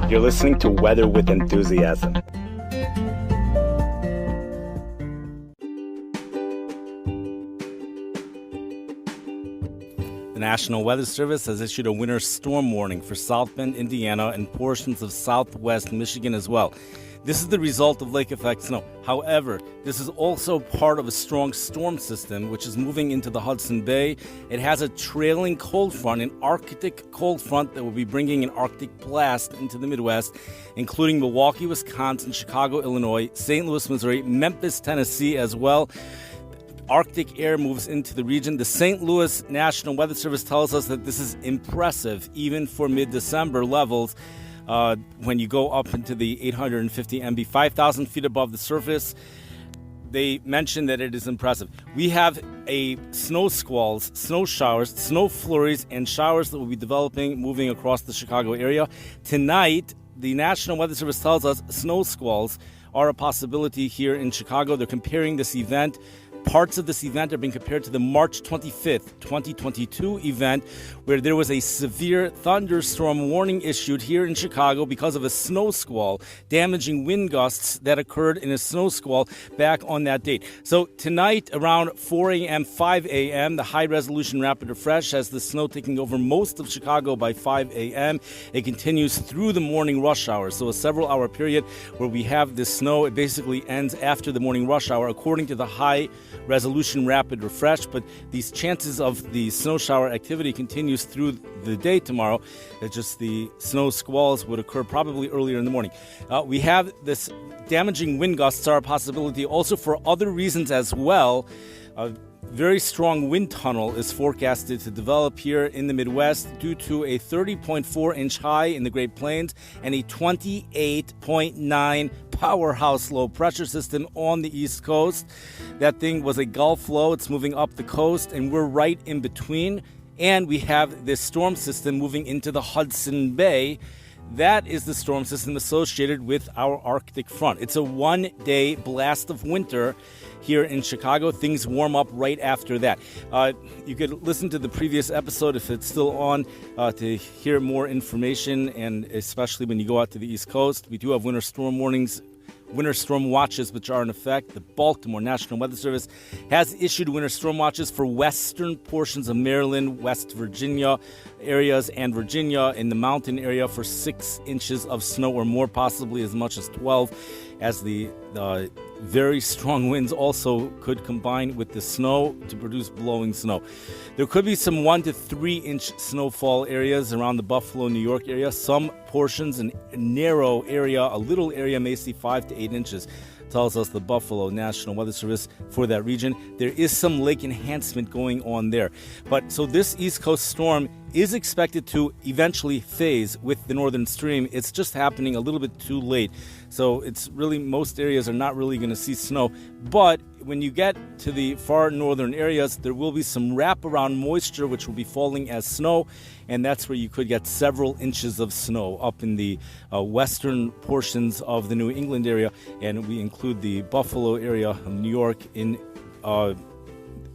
You're listening to Weather with Enthusiasm. The National Weather Service has issued a winter storm warning for South Bend, Indiana, and portions of southwest Michigan as well. This is the result of lake effect snow. However, this is also part of a strong storm system which is moving into the Hudson Bay. It has a trailing cold front, an Arctic cold front that will be bringing an Arctic blast into the Midwest, including Milwaukee, Wisconsin, Chicago, Illinois, St. Louis, Missouri, Memphis, Tennessee as well. Arctic air moves into the region. The St. Louis National Weather Service tells us that this is impressive, even for mid-December levels. When you go up into the 850 MB, 5,000 feet above the surface, they mention that it is impressive. We have snow squalls, snow showers, snow flurries, and showers that will be developing, moving across the Chicago area. Tonight, the National Weather Service tells us snow squalls are a possibility here in Chicago. They're comparing this event. Parts of this event are being compared to the March 25th, 2022 event, where there was a severe thunderstorm warning issued here in Chicago because of a snow squall, damaging wind gusts that occurred in a snow squall back on that date. So tonight, around 4 a.m., 5 a.m., the high-resolution rapid refresh has the snow taking over most of Chicago by 5 a.m. It continues through the morning rush hour, so a several-hour period where we have this snow. It basically ends after the morning rush hour, according to the high-resolution rapid refresh, but these chances of the snow shower activity continues through the day tomorrow. It's just the snow squalls would occur probably earlier in the morning. We have this damaging wind gusts are a possibility also for other reasons as well. A very strong wind tunnel is forecasted to develop here in the Midwest due to a 30.4-inch high in the Great Plains and a 28.9 powerhouse low pressure system on the East Coast. That thing was a Gulf low. It's moving up the coast, and we're right in between. And we have this storm system moving into the Hudson Bay. That is the storm system associated with our Arctic front. It's a one-day blast of winter here in Chicago. Things warm up right after that. You could listen to the previous episode if it's still on to hear more information, and especially when you go out to the East Coast. We do have winter storm warnings, winter storm watches, which are in effect. The Baltimore National Weather Service has issued winter storm watches for western portions of Maryland, West Virginia areas, and Virginia in the mountain area for 6 inches of snow or more, possibly as much as 12, as the very strong winds also could combine with the snow to produce blowing snow. There could be some 1 to 3 inch snowfall areas around the Buffalo, New York area. Some portions, a narrow area, a little area may see 5 to 8 inches. Tells us the Buffalo National Weather Service for that region. There is some lake enhancement going on there. But so this East Coast storm is expected to eventually phase with the northern stream. It's just happening a little bit too late. So it's really, most areas are not really going to see snow. But when you get to the far northern areas, there will be some wraparound moisture which will be falling as snow, and that's where you could get several inches of snow up in the western portions of the New England area, and we include the Buffalo area of New York in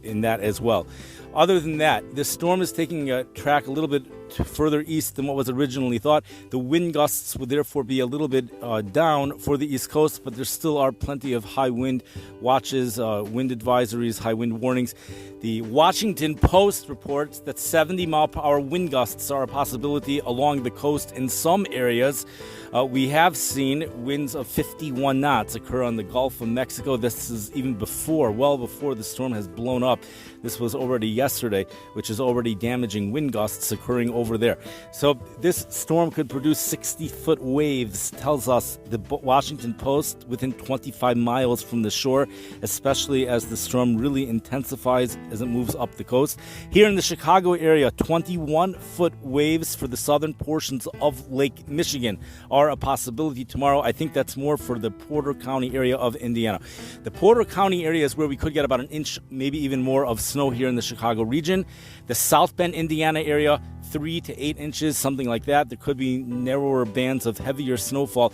that as well. Other than that, this storm is taking a track a little bit further east than what was originally thought. The wind gusts would therefore be a little bit down for the East Coast, but there still are plenty of high wind watches, wind advisories, high wind warnings. The Washington Post reports that 70-mile-per-hour wind gusts are a possibility along the coast in some areas. We have seen winds of 51 knots occur on the Gulf of Mexico. This is even well before the storm has blown up. This was already yesterday, which is already damaging wind gusts occurring over there. So this storm could produce 60-foot waves, tells us the Washington Post, within 25 miles from the shore, especially as the storm really intensifies as it moves up the coast. Here in the Chicago area, 21-foot waves for the southern portions of Lake Michigan are a possibility tomorrow. I think that's more for the Porter County area of Indiana. The Porter County area is where we could get about an inch, maybe even more, of snow here in the Chicago region. The South Bend, Indiana area, 3 to 8 inches, something like that. There could be narrower bands of heavier snowfall,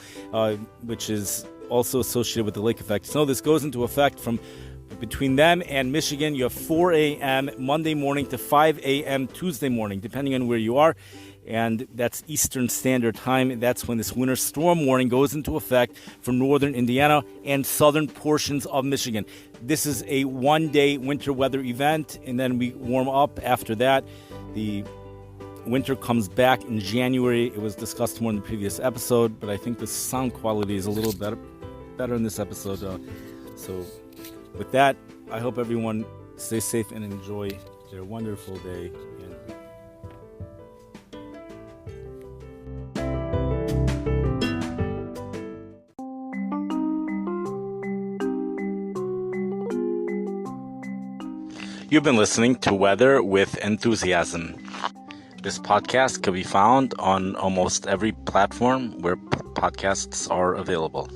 which is also associated with the lake effect. So this goes into effect from Between them and Michigan, you have 4 a.m. Monday morning to 5 a.m. Tuesday morning, depending on where you are. And that's Eastern Standard Time. That's when this winter storm warning goes into effect for northern Indiana and southern portions of Michigan. This is a one-day winter weather event, and then we warm up after that. The winter comes back in January. It was discussed more in the previous episode, but I think the sound quality is a little better in this episode. So with that, I hope everyone stays safe and enjoy their wonderful day. You've been listening to Weather with Enthusiasm. This podcast can be found on almost every platform where podcasts are available.